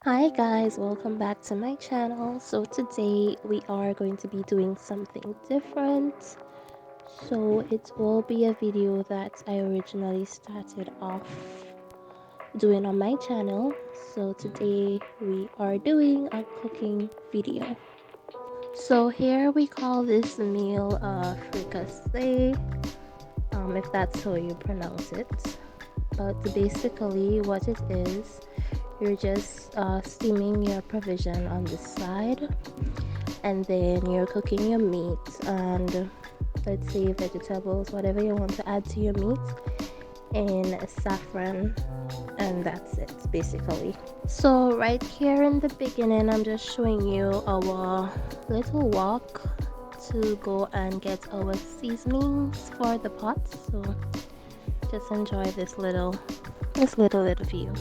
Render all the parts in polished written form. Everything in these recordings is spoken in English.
Hi guys, welcome back to my channel. So today we are going to be doing something different. So it will be a video that I originally started off doing on my channel. So today we are doing a cooking video. So here we call this meal fricassee, if that's how you pronounce it. But basically what it is, you're just steaming your provision on the side, and then you're cooking your meat and let's say vegetables, whatever you want to add to your meat, in saffron, and that's it basically. So right here in the beginning, I'm just showing you our little walk to go and get our seasonings for the pot. So just enjoy this little view.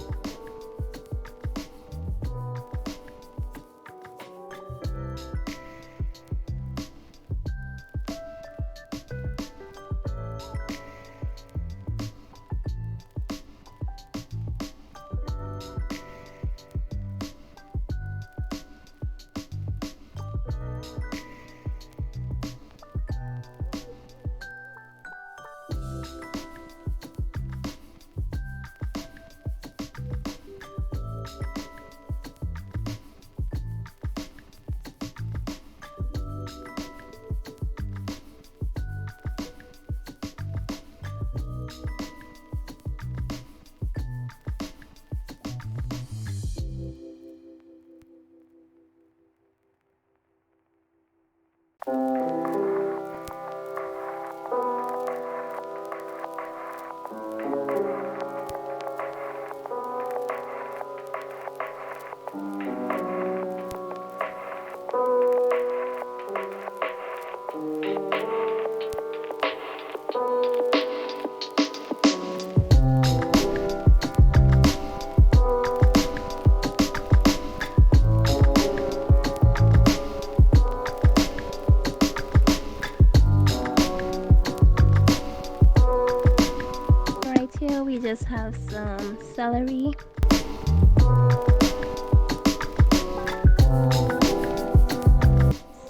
Right here we just have some celery,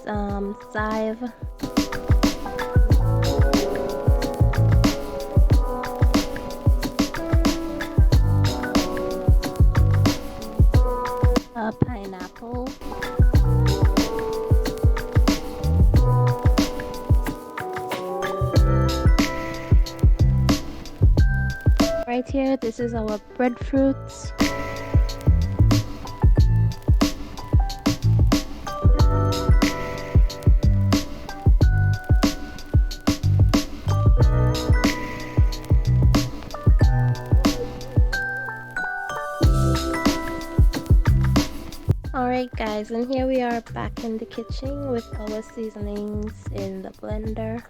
some chive, a pineapple, right here this is our breadfruits, alright guys, and here we are back in the kitchen with our seasonings in the blender.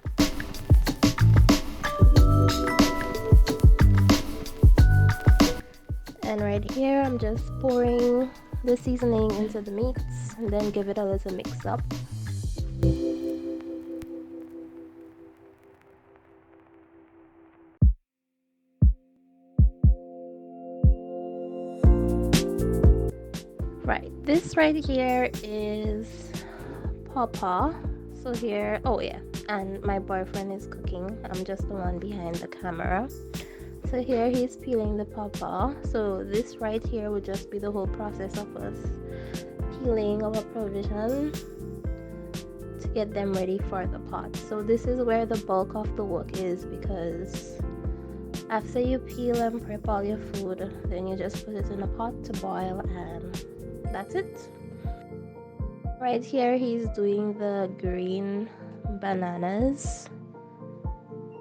And right here I'm just pouring the seasoning into the meats and then give it a little mix up. Right, this right here is pawpaw. So here, oh yeah, and my boyfriend is cooking. I'm just the one behind the camera. So here he's peeling the pawpaw. So this right here would just be the whole process of us peeling our provision to get them ready for the pot. So this is where the bulk of the work is, because after you peel and prep all your food, then you just put it in a pot to boil, and that's it. Right here he's doing the green bananas.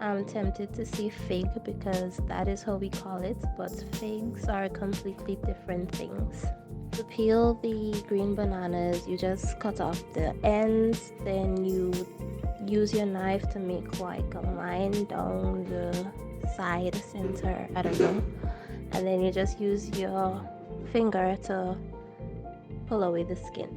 I'm tempted to say fig because that is how we call it, but figs are completely different things. To peel the green bananas, you just cut off the ends, then you use your knife to make like a line down the side, center, I don't know, and then you just use your finger to pull away the skins.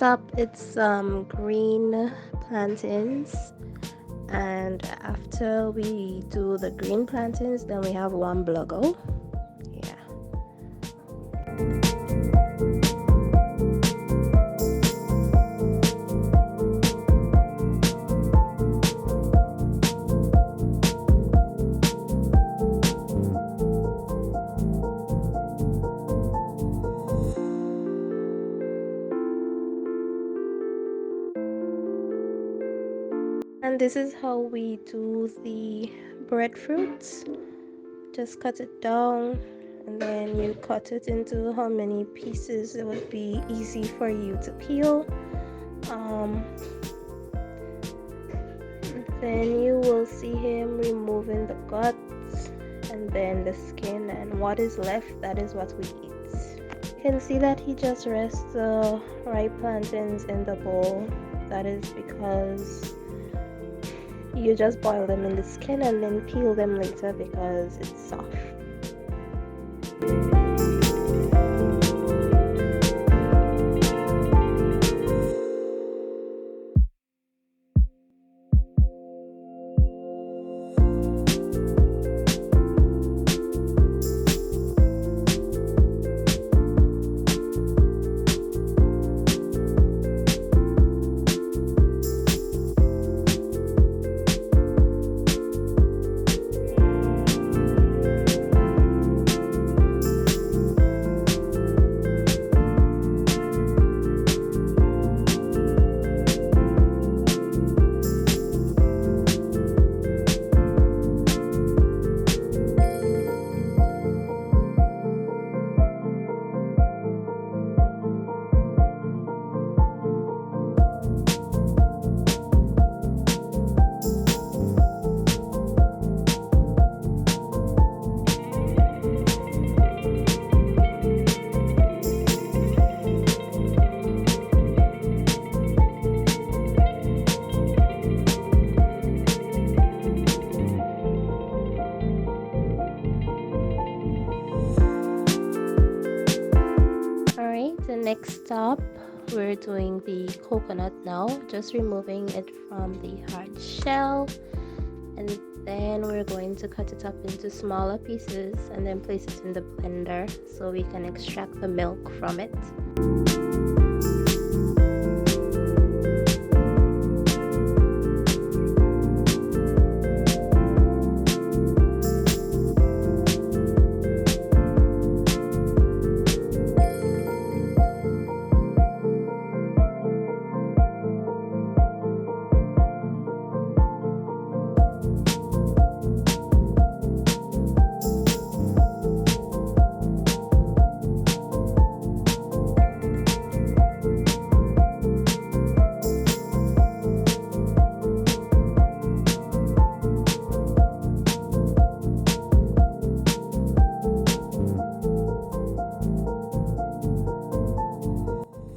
top it's some green plantains, and after we do the green plantains, then we have one blogo. Yeah. And this is how we do the breadfruits. Just cut it down, and then you cut it into how many pieces it would be easy for you to peel. Then you will see him removing the guts and then the skin, and what is left, that is what we eat. You can see that he just rests the ripe plantains in the bowl. That is because you just boil them in the skin and then peel them later because it's soft. The next stop, we're doing the coconut now, just removing it from the hard shell, and then we're going to cut it up into smaller pieces and then place it in the blender so we can extract the milk from it.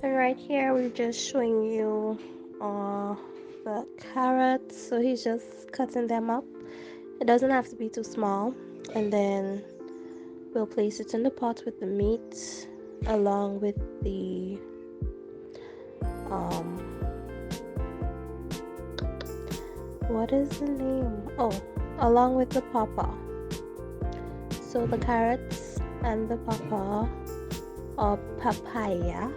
Right here we're just showing you the carrots, so he's just cutting them up. It doesn't have to be too small, and then we'll place it in the pot with the meat along with the what is the name, along with the pawpaw. So the carrots and the pawpaw or papaya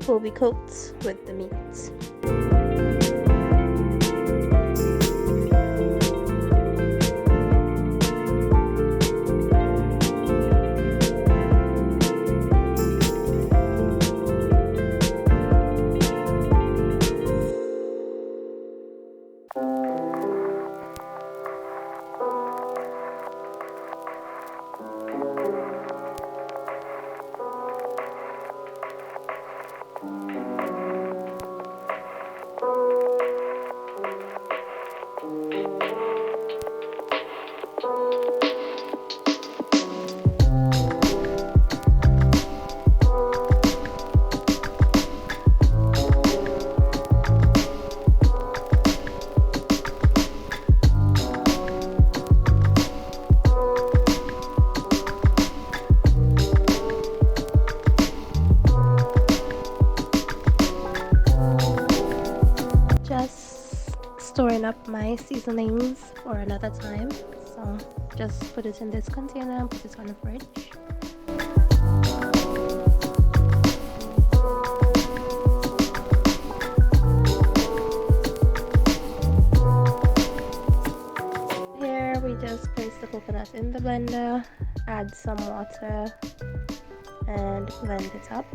will be cooked with the meat. seasonings for another time. So just put it in this container and put it on the fridge. Here we just place the coconut in the blender, add some water and blend it up.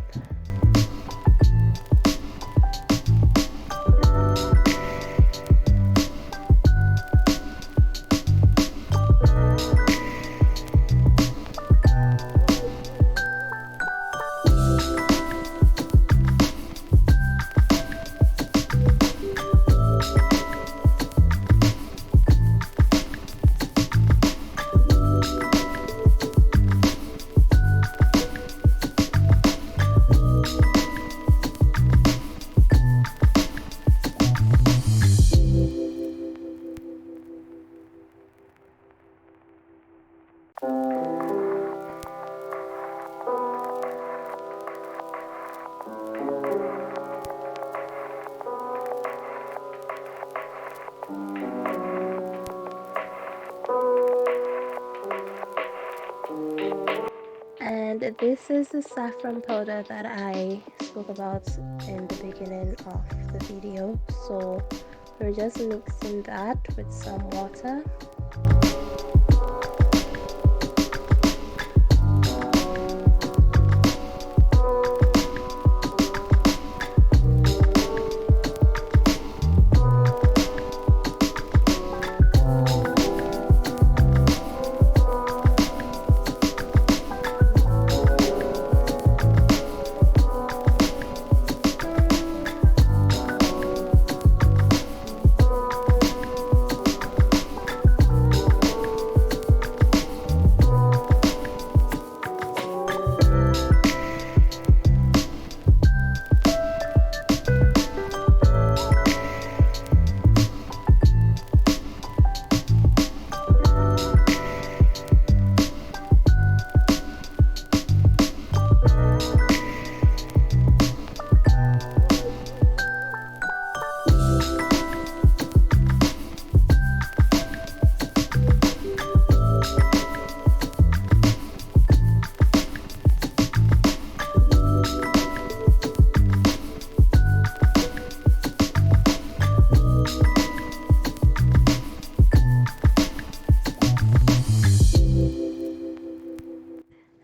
And this is the saffron powder that I spoke about in the beginning of the video. So we're just mixing that with some water.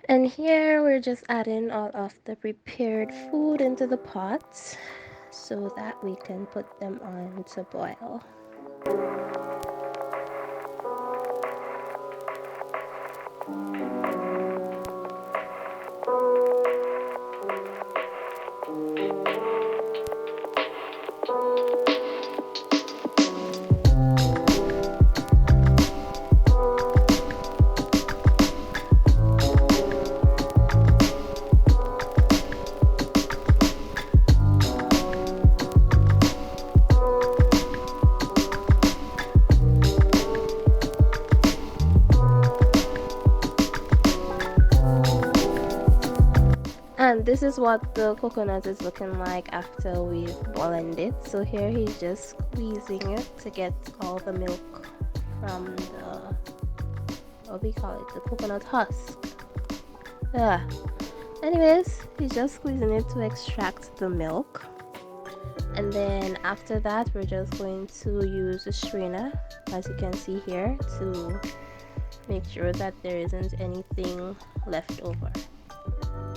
And here we're just adding all of the prepared food into the pot so that we can put them on to boil. And this is what the coconut is looking like after we've blended it. So here he's just squeezing it to get all the milk from the, what we call it, the coconut husk. Anyways, he's just squeezing it to extract the milk. And then after that, we're just going to use a strainer, as you can see here, to make sure that there isn't anything left over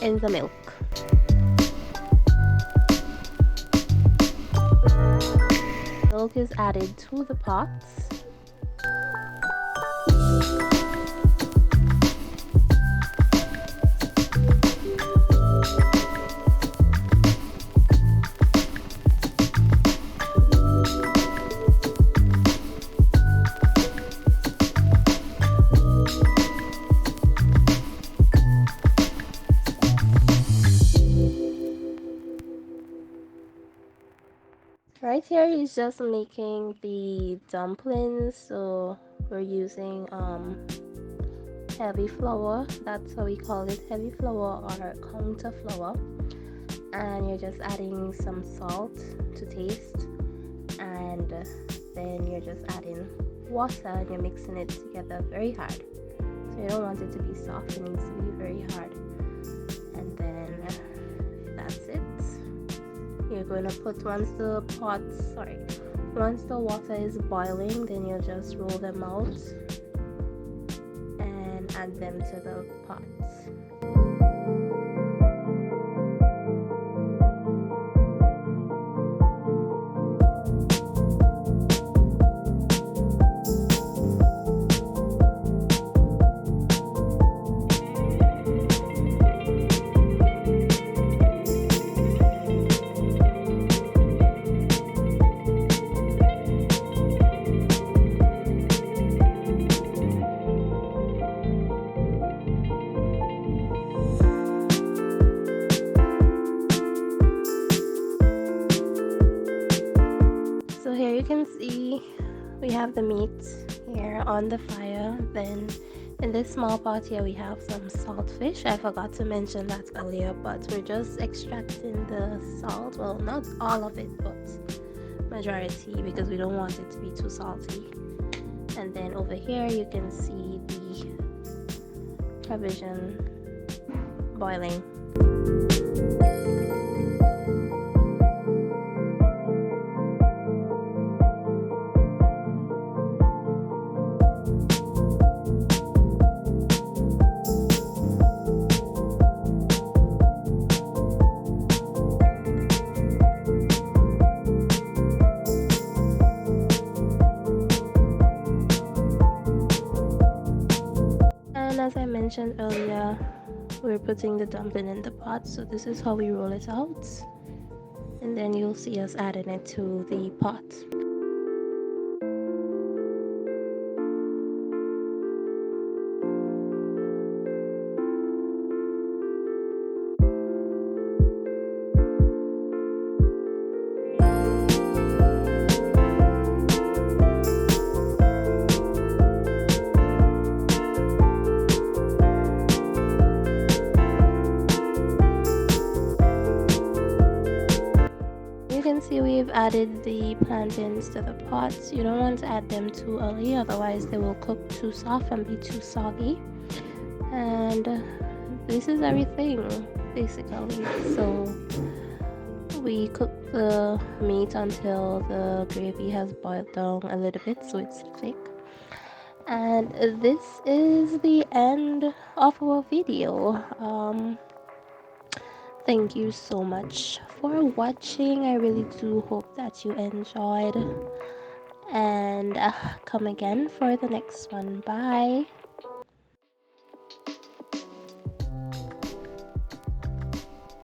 in the milk. Milk is added to the pot. Right here he's just making the dumplings, so we're using heavy flour. That's how we call it, heavy flour or counter flour. And you're just adding some salt to taste and then you're just adding water and you're mixing it together very hard. So you don't want it to be soft, it needs to be very hard. And then that's it. You're going to put, once the water is boiling, then you'll just roll them out and add them to the pot. So here you can see we have the meat here on the fire. Then in this small pot here we have some salt fish. I forgot to mention that earlier, but we're just extracting the salt. Well, not all of it, but majority, because we don't want it to be too salty. And then over here you can see the provision boiling. And as I mentioned earlier, we're putting the dumpling in the pot, so this is how we roll it out, and then you'll see us adding it to the pot. You can see we've added the plantains to the pot. You don't want to add them too early, otherwise they will cook too soft and be too soggy. And this is everything basically. So we cook the meat until the gravy has boiled down a little bit so it's thick. And this is the end of our video. Thank you so much for watching. I really do hope that you enjoyed, and come again for the next one. Bye.